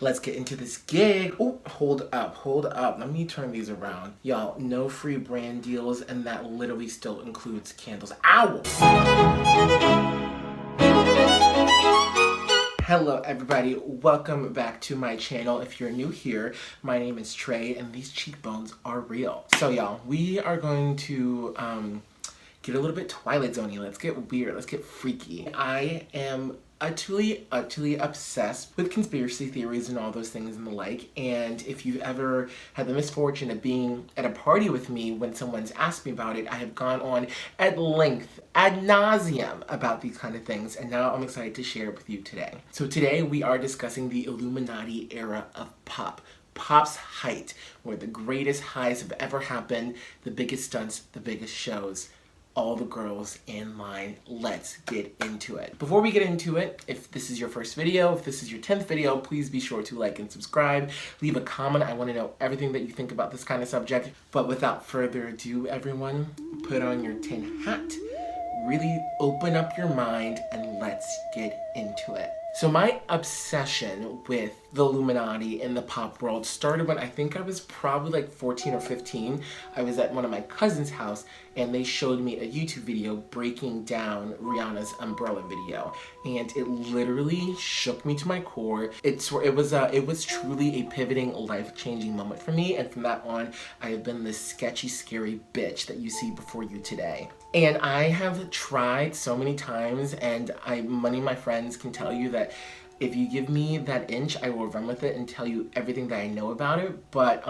let's get into this gig. Oh, hold up. Let me turn these around. Y'all, no free brand deals, and that literally still includes candles. Ow! Hello everybody, welcome back to my channel. If you're new here, my name is Trey and these cheekbones are real. So y'all, we are going to get a little bit Twilight Zone-y. Let's get weird, let's get freaky. I am utterly obsessed with conspiracy theories and all those things and the like, and if you've ever had the misfortune of being at a party with me when someone's asked me about it, I have gone on at length, ad nauseum, about these kind of things, and now I'm excited to share it with you today. So today we are discussing the Illuminati Era of Pop. Pop's height, where the greatest highs have ever happened, the biggest stunts, the biggest shows, all the girls in line. Let's get into it. Before we get into it, if this is your first video, if this is your 10th video, please be sure to like and subscribe. Leave a comment. I want to know everything that you think about this kind of subject. But without further ado, everyone, put on your tin hat, really open up your mind, and let's get into it. So my obsession with the Illuminati in the pop world started when I think I was probably like 14 or 15. I was at one of my cousin's house and they showed me a YouTube video breaking down Rihanna's Umbrella video, and it literally shook me to my core. It was truly a pivoting, life-changing moment for me, and from that on I have been this sketchy, scary bitch that you see before you today. And I have tried so many times, and many of my friends can tell you that if you give me that inch, I will run with it and tell you everything that I know about it. But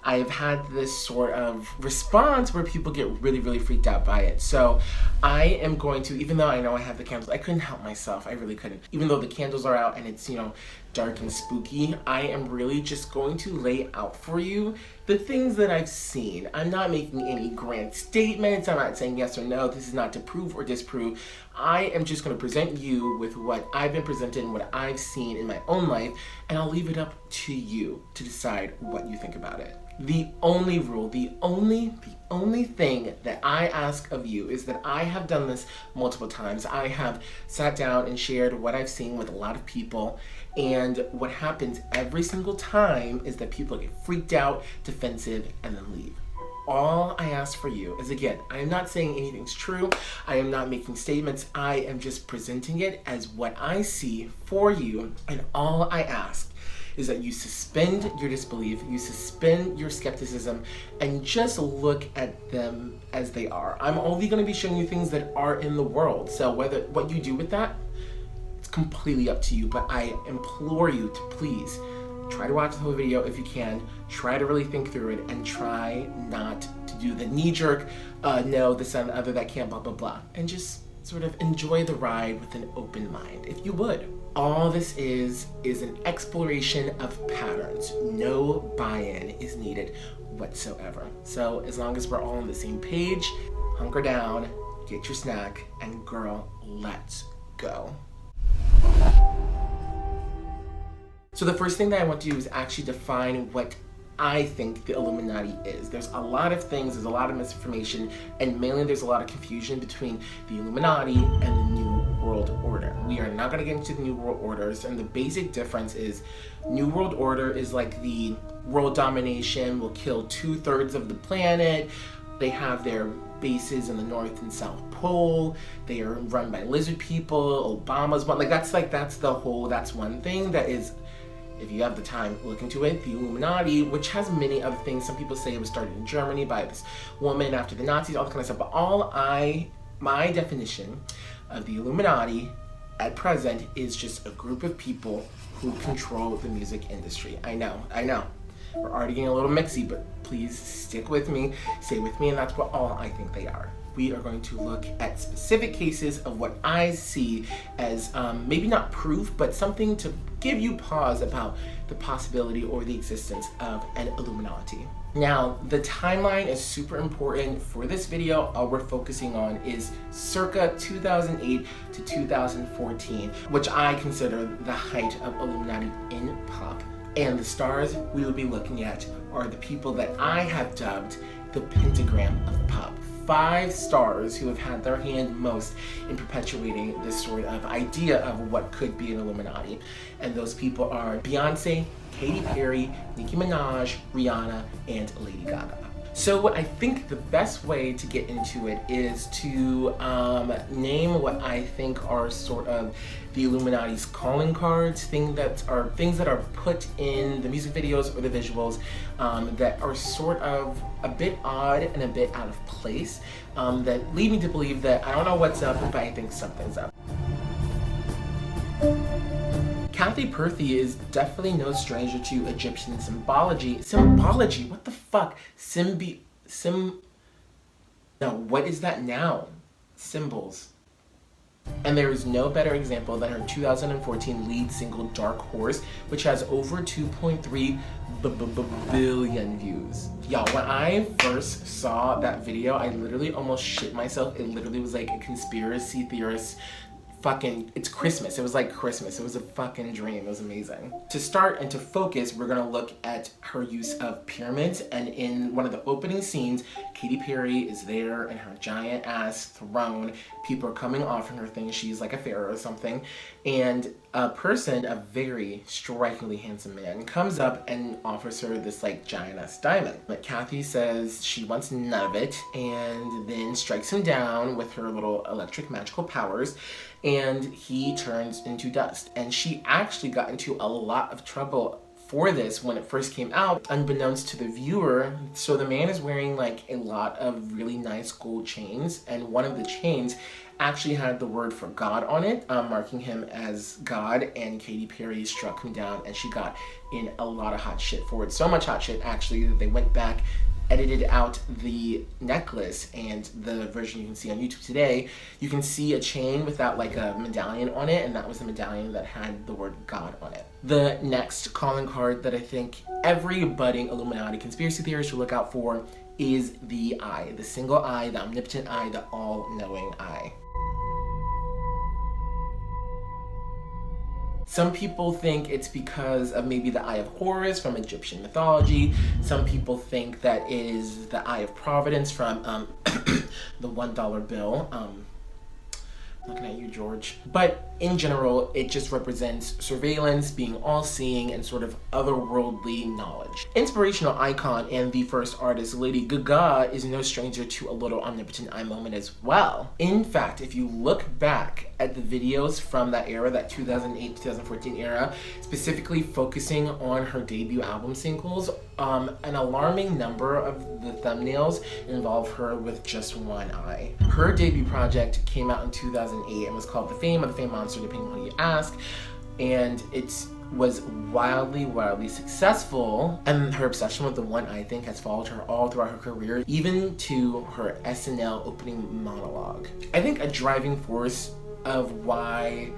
I've had this sort of response where people get really freaked out by it. So I am going to, even though I know I have the candles, I couldn't help myself. I really couldn't. Even though the candles are out and it's, dark and spooky, I am really just going to lay out for you the things that I've seen. I'm not making any grand statements. I'm not saying yes or no. This is not to prove or disprove. I am just going to present you with what I've been presented and what I've seen in my own life, and I'll leave it up to you to decide what you think about it. The only rule, the only thing that I ask of you is that I have done this multiple times. I have sat down and shared what I've seen with a lot of people, and what happens every single time is that people get freaked out, defensive, and then leave. All I ask for you is, again, I am not saying anything's true. I am not making statements. I am just presenting it as what I see for you, and all I ask is that you suspend your disbelief, you suspend your skepticism, and just look at them as they are. I'm only going to be showing you things that are in the world, so what you do with that, it's completely up to you, but I implore you to please try to watch the whole video if you can, try to really think through it, and try not to do the knee-jerk, no, this and the other, that can't, blah, blah, blah, and just sort of enjoy the ride with an open mind, if you would. All this is an exploration of patterns. No buy-in is needed whatsoever. So as long as we're all on the same page, hunker down, get your snack, and girl, let's go. So the first thing that I want to do is actually define what I think the Illuminati is. There's a lot of things, there's a lot of misinformation, and mainly there's a lot of confusion between the Illuminati and the New World Order. We are not going to get into the New World Orders, and the basic difference is New World Order is like the world domination, will kill 2/3 of the planet. They have their bases in the North and South Pole. They are run by lizard people. Obama's one. That's one thing that is, if you have the time, look into it. The Illuminati, which has many other things. Some people say it was started in Germany by this woman after the Nazis, all that kind of stuff. But my definition of the Illuminati at present is just a group of people who control the music industry. I know. We're already getting a little mixy, but please stick with me, stay with me, and that's what all I think they are. We are going to look at specific cases of what I see as maybe not proof, but something to give you pause about the possibility or the existence of an Illuminati. Now, the timeline is super important for this video. All we're focusing on is circa 2008 to 2014, which I consider the height of Illuminati in pop. And the stars we will be looking at are the people that I have dubbed the Pentagram of Pop. 5 stars who have had their hand most in perpetuating this sort of idea of what could be an Illuminati. And those people are Beyonce, Katy Perry, Nicki Minaj, Rihanna, and Lady Gaga. So I think the best way to get into it is to name what I think are sort of the Illuminati's calling cards, things that are put in the music videos or the visuals that are sort of a bit odd and a bit out of place, that lead me to believe that I don't know what's up, but I think something's up. Kathy Perthy is definitely no stranger to Egyptian symbology. Symbology? What the fuck? No, what is that noun? Symbols. And there is no better example than her 2014 lead single Dark Horse, which has over 2.3 billion views. Y'all, when I first saw that video, I literally almost shit myself. It literally was like a conspiracy theorist it's Christmas. It was like Christmas. It was a fucking dream. It was amazing. To start and to focus, we're gonna look at her use of pyramids, and in one of the opening scenes, Katy Perry is there in her giant ass throne. People are coming offering her things. She's like a pharaoh or something, and a very strikingly handsome man, comes up and offers her this like giant ass diamond. But Kathy says she wants none of it, and then strikes him down with her little electric magical powers, and he turns into dust. And she actually got into a lot of trouble for this when it first came out, unbeknownst to the viewer. So the man is wearing like a lot of really nice gold chains, and one of the chains actually had the word for God on it, marking him as God, and Katy Perry struck him down, and she got in a lot of hot shit for it. So much hot shit, actually, that they went back, edited out the necklace, and the version you can see on YouTube today, you can see a chain without like a medallion on it, and that was the medallion that had the word God on it. The next calling card that I think every budding Illuminati conspiracy theorist should look out for is the eye, the single eye, the omnipotent eye, the all-knowing eye. Some people think it's because of maybe the Eye of Horus from Egyptian mythology. Some people think that it is the Eye of Providence from the $1 bill. Looking at you, George. But in general, it just represents surveillance, being all-seeing, and sort of otherworldly knowledge. Inspirational icon and the first artist, Lady Gaga, is no stranger to a little omnipotent eye moment as well. In fact, if you look back at the videos from that era, that 2008-2014 era, specifically focusing on her debut album singles, an alarming number of the thumbnails involve her with just one eye. Her debut project came out in 2008 and was called The Fame or The Fame Monster, depending on who you ask, and it was wildly successful, and her obsession with the one eye thing has followed her all throughout her career, even to her SNL opening monologue. I think a driving force of why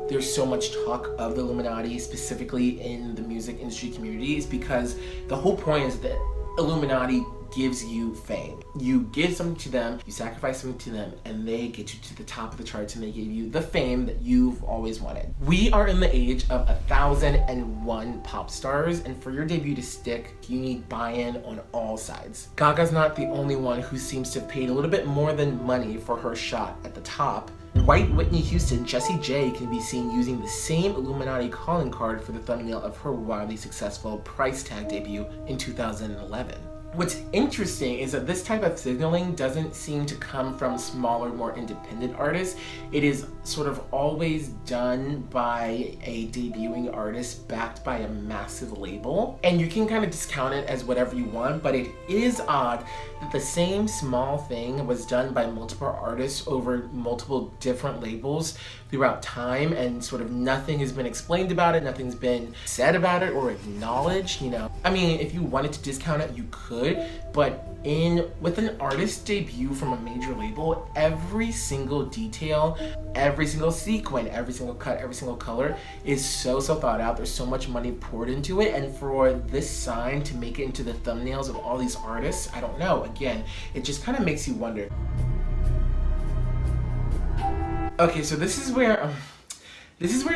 there's so much talk of the Illuminati, specifically in the music industry community, is because the whole point is that Illuminati gives you fame. You give something to them, you sacrifice something to them, and they get you to the top of the charts, and they give you the fame that you've always wanted. We are in the age of 1,001 pop stars, and for your debut to stick, you need buy-in on all sides. Gaga's not the only one who seems to have paid a little bit more than money for her shot at the top. White Whitney Houston, Jessie J, can be seen using the same Illuminati calling card for the thumbnail of her wildly successful price tag debut in 2011. What's interesting is that this type of signaling doesn't seem to come from smaller, more independent artists. It is sort of always done by a debuting artist backed by a massive label. And you can kind of discount it as whatever you want, but it is odd that the same small thing was done by multiple artists over multiple different labels throughout time, and sort of nothing has been explained about it, nothing's been said about it or acknowledged, you know. I mean, if you wanted to discount it, you could, but with an artist debut from a major label, every single detail, every single sequin, every single cut, every single color is so thought out. There's so much money poured into it, and for this sign to make it into the thumbnails of all these artists, I don't know. Again, it just kind of makes you wonder. Okay, so this is where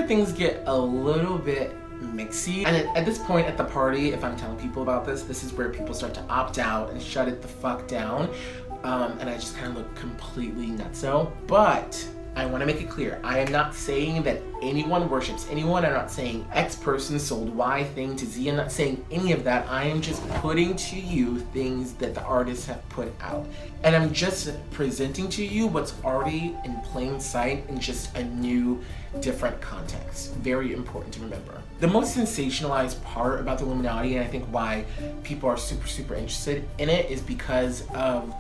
things get a little bit mixy. And at this point at the party, if I'm telling people about this, this is where people start to opt out and shut it the fuck down. and I just kind of look completely nutso. But I want to make it clear, I am not saying that anyone worships anyone. I'm not saying X person sold Y thing to Z. I'm not saying any of that. I am just putting to you things that the artists have put out. And I'm just presenting to you what's already in plain sight in just a new, different context. Very important to remember. The most sensationalized part about the Illuminati, and I think why people are super interested in it, is because of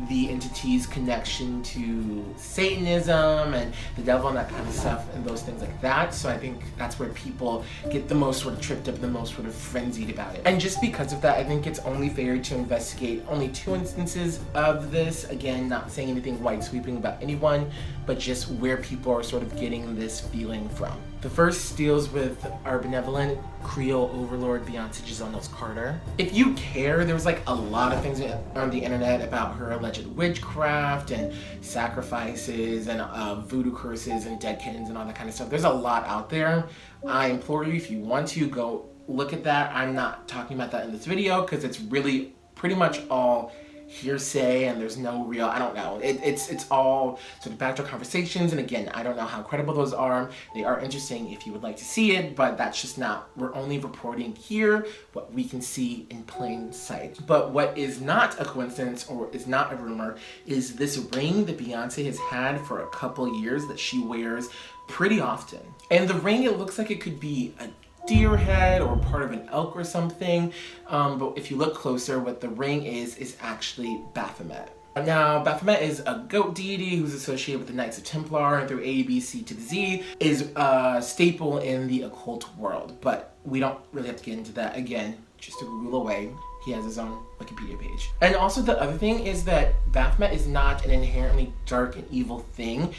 the entity's connection to Satanism and the devil and that kind of stuff and those things like that. So I think that's where people get the most sort of tripped up, the most sort of frenzied about it. And just because of that, I think it's only fair to investigate only 2 instances of this. Again, not saying anything wide sweeping about anyone, but just where people are sort of getting this feeling from. The first deals with our benevolent Creole overlord Beyonce Giselle Knowles-Carter. If you care, there was like a lot of things on the internet about her alleged witchcraft and sacrifices and voodoo curses and dead kittens and all that kind of stuff. There's a lot out there. I implore you, if you want to, go look at that. I'm not talking about that in this video because it's really pretty much all hearsay and there's no real, I don't know, it's all sort of backdoor conversations, and again, I don't know how credible those are. They are interesting if you would like to see it, but that's just not, we're only reporting here what we can see in plain sight. But what is not a coincidence or is not a rumor is this ring that Beyonce has had for a couple years that she wears pretty often. And the ring, it looks like it could be a deer head or part of an elk or something, but if you look closer, what the ring is actually Baphomet. Now, Baphomet is a goat deity who's associated with the Knights of Templar, and through A, B, C to the Z is a staple in the occult world, but we don't really have to get into that. Again, just to Google away. He has his own Wikipedia page. And also the other thing is that Baphomet is not an inherently dark and evil thing.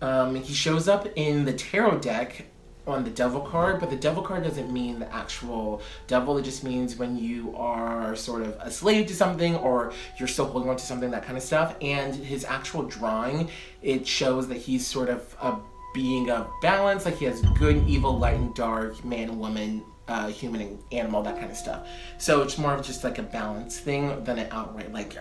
He shows up in the tarot deck on the devil card, but the devil card doesn't mean the actual devil. It just means when you are sort of a slave to something or you're still holding on to something, that kind of stuff. And his actual drawing, it shows that he's sort of a being of balance, like he has good and evil, light and dark, man, woman, human and animal, that kind of stuff. So it's more of just like a balance thing than an outright like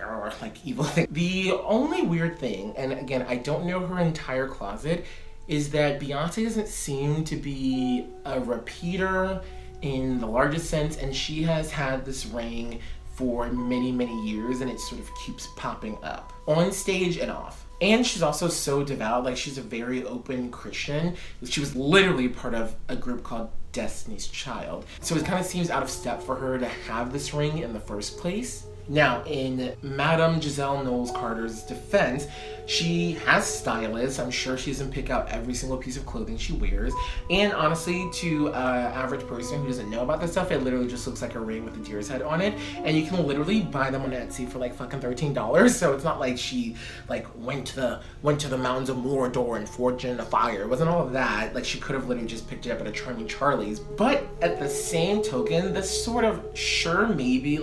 evil thing. The only weird thing, and again, I don't know her entire closet, is that Beyonce doesn't seem to be a repeater in the largest sense, and she has had this ring for many years, and it sort of keeps popping up on stage and off. And she's also so devout, like she's a very open Christian. She was literally part of a group called Destiny's Child. So it kind of seems out of step for her to have this ring in the first place. Now, in Madame Giselle Knowles-Carter's defense, she has stylists. I'm sure she doesn't pick out every single piece of clothing she wears. And honestly, to an average person who doesn't know about this stuff, it literally just looks like a ring with a deer's head on it. And you can literally buy them on Etsy for like fucking $13. So it's not like she like went to the mountains of Mordor and forged in a fire. It wasn't all of that. Like she could have literally just picked it up at a Charming Charlie's. But at the same token, this sort of sure maybe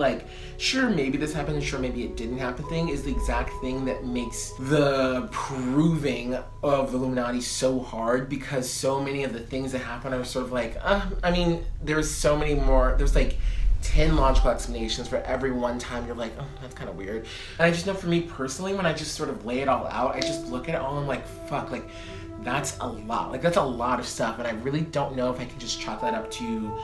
this happened, sure maybe it didn't happen thing is the exact thing that makes the proving of the Illuminati so hard, because so many of the things that happen are sort of like, I mean, there's so many more, there's like 10 logical explanations for every one time you're like, oh, that's kind of weird. And I just know for me personally, when I just sort of lay it all out, I just look at it all and I'm like, fuck, like that's a lot. Like that's a lot of stuff, and I really don't know if I can just chalk that up to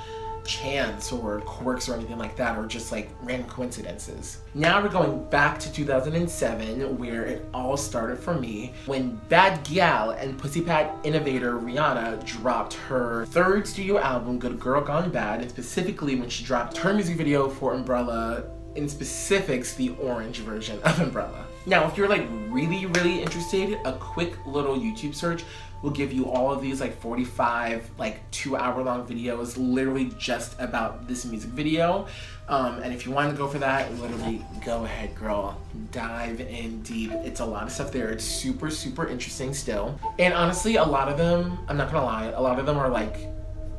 chance or quirks or anything like that, or just like random coincidences. Now we're going back to 2007, where it all started for me when Bad Gal and Pussycat innovator Rihanna dropped her third studio album, Good Girl Gone Bad, and specifically when she dropped her music video for Umbrella, in specifics the orange version of Umbrella. Now if you're like really interested, a quick little YouTube search will give you all of these like 45 like 2-hour long videos literally just about this music video, and if you want to go for that, literally go ahead, girl, dive in deep. It's a lot of stuff there. It's super interesting still, and honestly a lot of them, I'm not gonna lie, a lot of them are like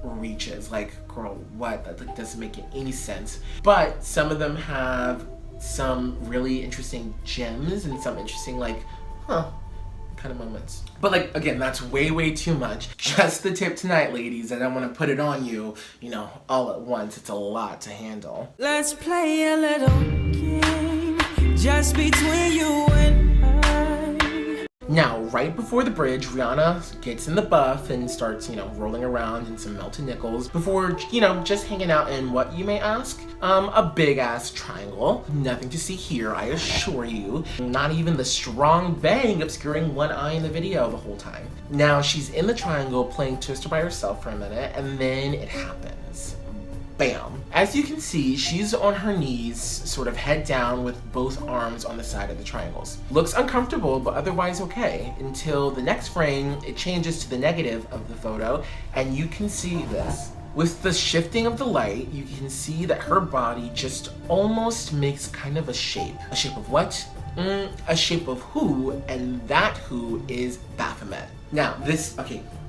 reaches, like girl, what, that like doesn't make any sense. But some of them have some really interesting gems and some interesting like kind of moments. But like, again, that's way too much. Just the tip tonight, ladies. I don't want to put it on you, you know, all at once. It's a lot to handle. Let's play a little game. just between you and I. Now, right before the bridge, Rihanna gets in the buff and starts, rolling around in some melted nickels before, just hanging out in what you may ask? A big ass triangle. Nothing to see here, I assure you. Not even the strong bang obscuring one eye in the video the whole time. Now, she's in the triangle playing Twister by herself for a minute, and then it happens. Bam. As you can see, she's on her knees, sort of head down with both arms on the side of the triangles. Looks uncomfortable, but otherwise okay, until the next frame, it changes to the negative of the photo, and you can see this. With the shifting of the light, you can see that her body just almost makes kind of a shape. A shape of what? A shape of who, and that who is Baphomet. Now, this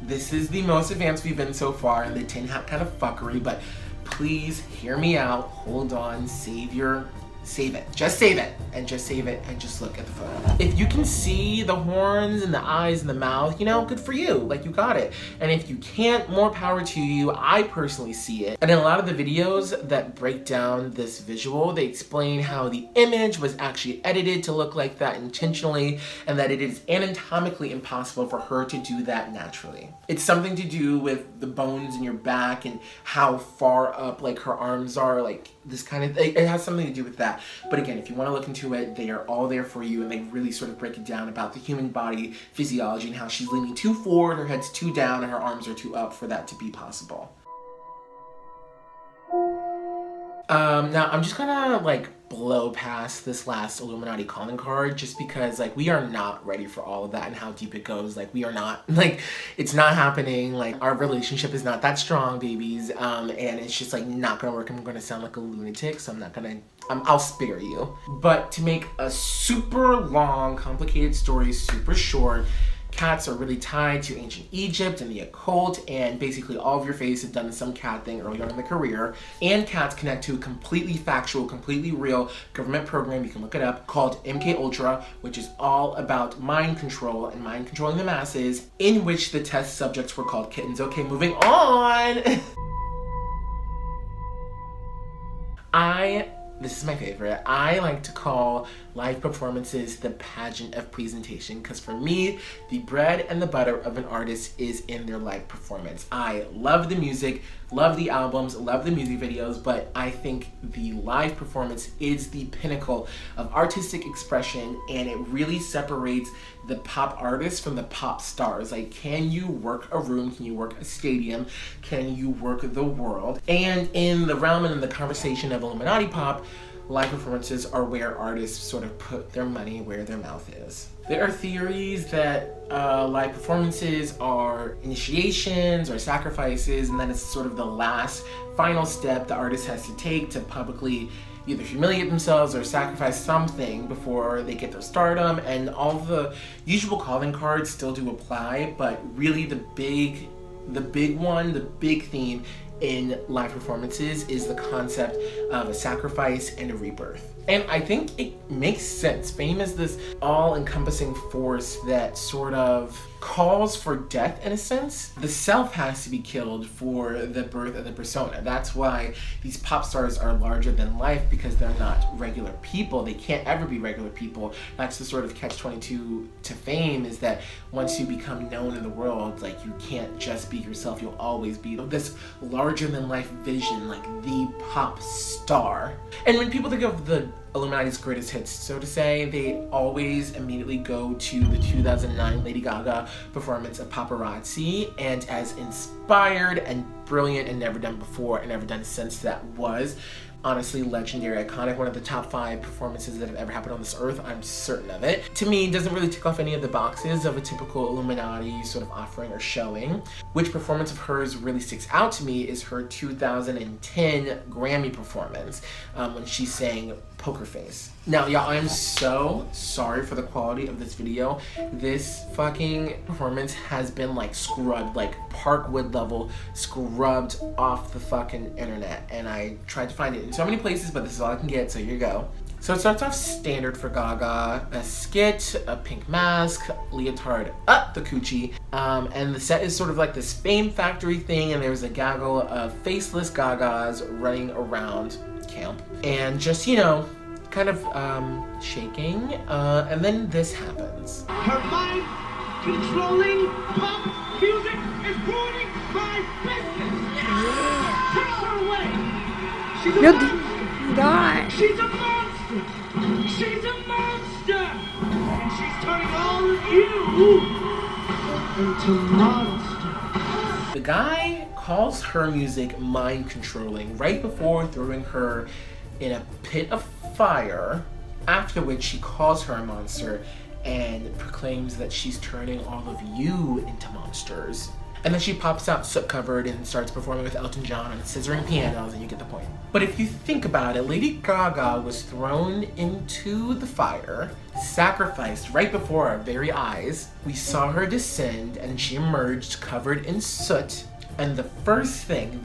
is the most advanced we've been so far in the tin hat kind of fuckery, but please hear me out, hold on, save it. Just save it, and just look at the photo. If you can see the horns and the eyes and the mouth, good for you, like you got it. And if you can't, more power to you. I personally see it. And in a lot of the videos that break down this visual, they explain how the image was actually edited to look like that intentionally, and that it is anatomically impossible for her to do that naturally. It's something to do with the bones in your back and how far up like her arms are, like this kind of, it has something to do with that. But again, if you want to look into it, they are all there for you, and they really sort of break it down about the human body physiology and how she's leaning too forward, her head's too down, and her arms are too up for that to be possible. Now I'm just gonna blow past this last Illuminati calling card just because we are not ready for all of that and how deep it goes. We are not, it's not happening. Our relationship is not that strong, babies. And it's just not gonna work. I'm gonna sound like a lunatic, so I'm not gonna, I'll spare you. But to make a super long, complicated story super short, cats are really tied to ancient Egypt and the occult, and basically all of your faves have done some cat thing early on in their career. And cats connect to a completely factual, completely real government program, you can look it up, called MK Ultra, which is all about mind control and mind controlling the masses, in which the test subjects were called kittens. Okay, moving on. This is my favorite. I like to call live performances the pageant of presentation, because for me, the bread and the butter of an artist is in their live performance. I love the music, love the albums, love the music videos, but I think the live performance is the pinnacle of artistic expression, and it really separates the pop artist from the pop stars. Can you work a room? Can you work a stadium? Can you work the world? And in the realm and in the conversation of Illuminati pop, live performances are where artists sort of put their money where their mouth is. There are theories that live performances are initiations or sacrifices, and then it's sort of the last final step the artist has to take to publicly either humiliate themselves or sacrifice something before they get their stardom. And all the usual calling cards still do apply, but really the big theme in live performances is the concept of a sacrifice and a rebirth. And I think it makes sense. Fame is this all-encompassing force that sort of calls for death in a sense. The self has to be killed for the birth of the persona. That's why these pop stars are larger than life, because they're not regular people. They can't ever be regular people. That's the sort of catch-22 to fame, is that once you become known in the world, you can't just be yourself. You'll always be this larger than life vision, the pop star. And when people think of the Illuminati's greatest hits, so to say, they always immediately go to the 2009 Lady Gaga performance of Paparazzi, and as inspired and brilliant and never done before and never done since that was, honestly, legendary, iconic, one of the top 5 performances that have ever happened on this earth. I'm certain of it. To me, it doesn't really tick off any of the boxes of a typical Illuminati sort of offering or showing. Which performance of hers really sticks out to me is her 2010 Grammy performance, when she sang Poker Face. Now, y'all, I'm so sorry for the quality of this video. This fucking performance has been scrubbed, Parkwood level scrubbed off the fucking internet, and I tried to find it in so many places, but this is all I can get, so here you go. So it starts off standard for Gaga: a skit, a pink mask, leotard up the coochie, and the set is sort of this Fame Factory thing, and there's a gaggle of faceless Gagas running around camp, and just, kind of shaking, and then this happens. Her mind-controlling pop music is ruining my business! Take her away! She's a monster! God. She's a monster! She's a monster! And she's turning all of you into monsters. The guy calls her music mind-controlling right before throwing her in a pit of fire, after which he calls her a monster and proclaims that she's turning all of you into monsters. And then she pops out soot-covered and starts performing with Elton John on scissoring pianos, and you get the point. But if you think about it, Lady Gaga was thrown into the fire, sacrificed right before our very eyes. We saw her descend, and she emerged covered in soot. And the first thing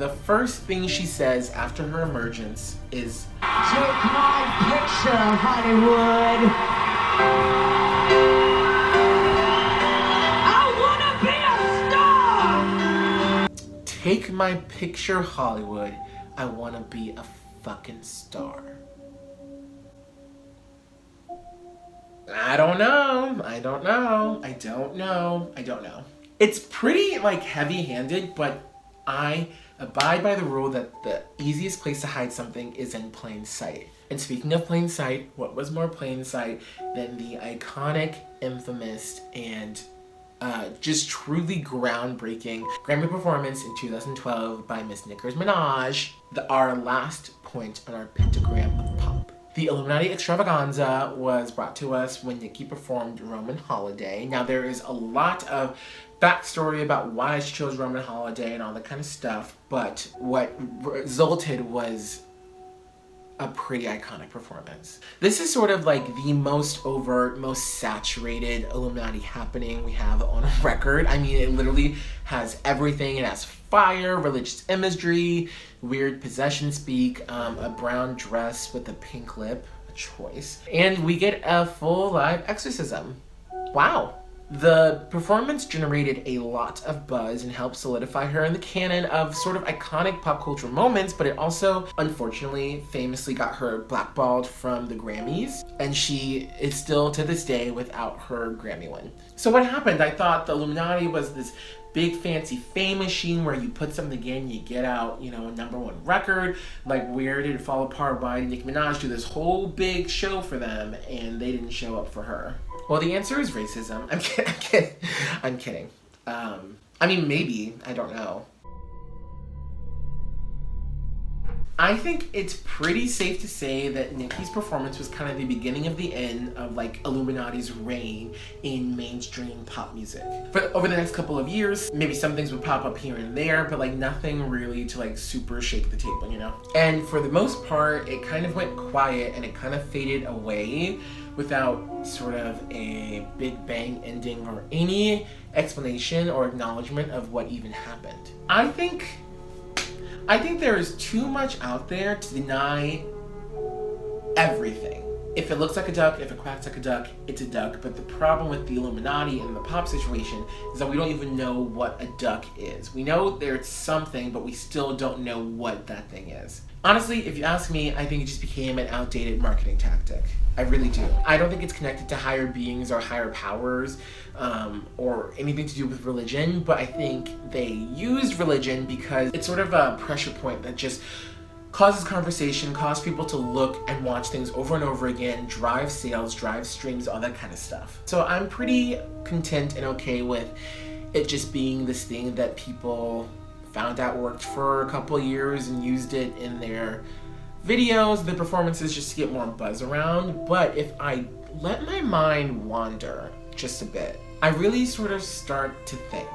she says after her emergence is, Take my picture, Hollywood! "Take my picture, Hollywood. I wanna be a fucking star." I don't know. It's pretty like heavy-handed, but I abide by the rule that the easiest place to hide something is in plain sight. And speaking of plain sight, what was more plain sight than the iconic, infamous, and just truly groundbreaking Grammy performance in 2012 by Miss Nicki Minaj, our last point on our Pentagram of Pop. The Illuminati extravaganza was brought to us when Nicki performed Roman Holiday. Now there is a lot of backstory about why she chose Roman Holiday and all that kind of stuff, but what resulted was a pretty iconic performance. This is sort of like the most overt, most saturated Illuminati happening we have on record. I mean, it literally has everything. It has fire, religious imagery, weird possession speak, a brown dress with a pink lip, a choice, and we get a full live exorcism. Wow. The performance generated a lot of buzz and helped solidify her in the canon of sort of iconic pop culture moments, but it also, unfortunately, famously got her blackballed from the Grammys, and she is still, to this day, without her Grammy win. So what happened? I thought the Illuminati was this big fancy fame machine where you put something in, you get out, you know, a #1 record. Like, where did it fall apart? Why did Nicki Minaj do this whole big show for them and they didn't show up for her? Well, the answer is racism. I'm kidding. I mean, maybe, I don't know. I think it's pretty safe to say that Nicki's performance was kind of the beginning of the end of like Illuminati's reign in mainstream pop music. But over the next couple of years, maybe some things would pop up here and there, but like nothing really to like super shake the table, you know? And for the most part, it kind of went quiet and it kind of faded away without sort of a big bang ending or any explanation or acknowledgement of what even happened. I think there is too much out there to deny everything. If it looks like a duck, if it quacks like a duck, it's a duck. But the problem with the Illuminati and the pop situation is that we don't even know what a duck is. We know there's something, but we still don't know what that thing is. Honestly, if you ask me, I think it just became an outdated marketing tactic. I really do. I don't think it's connected to higher beings or higher powers or anything to do with religion, but I think they used religion because it's sort of a pressure point that just causes conversation, causes people to look and watch things over and over again, drive sales, drive streams, all that kind of stuff. So I'm pretty content and okay with it just being this thing that people found out worked for a couple of years and used it in their videos, the performances, just to get more buzz around. But if I let my mind wander just a bit, I really sort of start to think,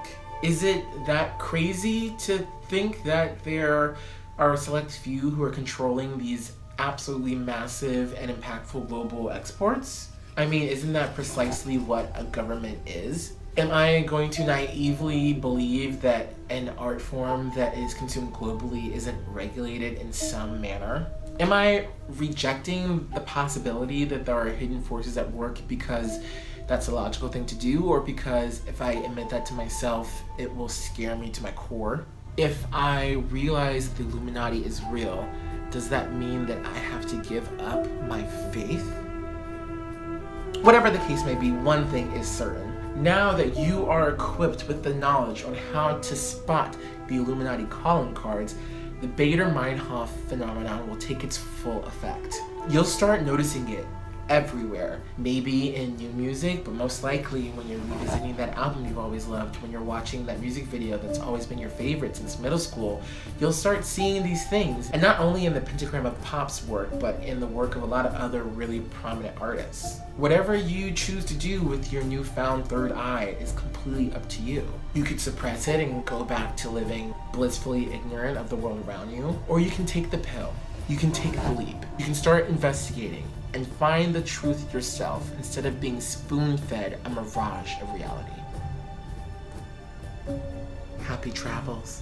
is it that crazy to think that there are a select few who are controlling these absolutely massive and impactful global exports? I mean, isn't that precisely what a government is? Am I going to naively believe that an art form that is consumed globally isn't regulated in some manner? Am I rejecting the possibility that there are hidden forces at work because that's a logical thing to do, or because if I admit that to myself, it will scare me to my core? If I realize the Illuminati is real, Does that mean that I have to give up my faith? Whatever the case may be, one thing is certain. Now that you are equipped with the knowledge on how to spot the Illuminati calling cards, the Bader-Meinhof phenomenon will take its full effect. You'll start noticing it everywhere. Maybe in new music, but most likely when you're revisiting that album you've always loved, when you're watching that music video that's always been your favorite since middle school, you'll start seeing these things. And not only in the Pentagram of Pop's work, but in the work of a lot of other really prominent artists. Whatever you choose to do with your newfound third eye is completely up to you. You could suppress it and go back to living blissfully ignorant of the world around you, or you can take the pill. You can take the leap. You can start investigating and find the truth yourself instead of being spoon-fed a mirage of reality. Happy travels.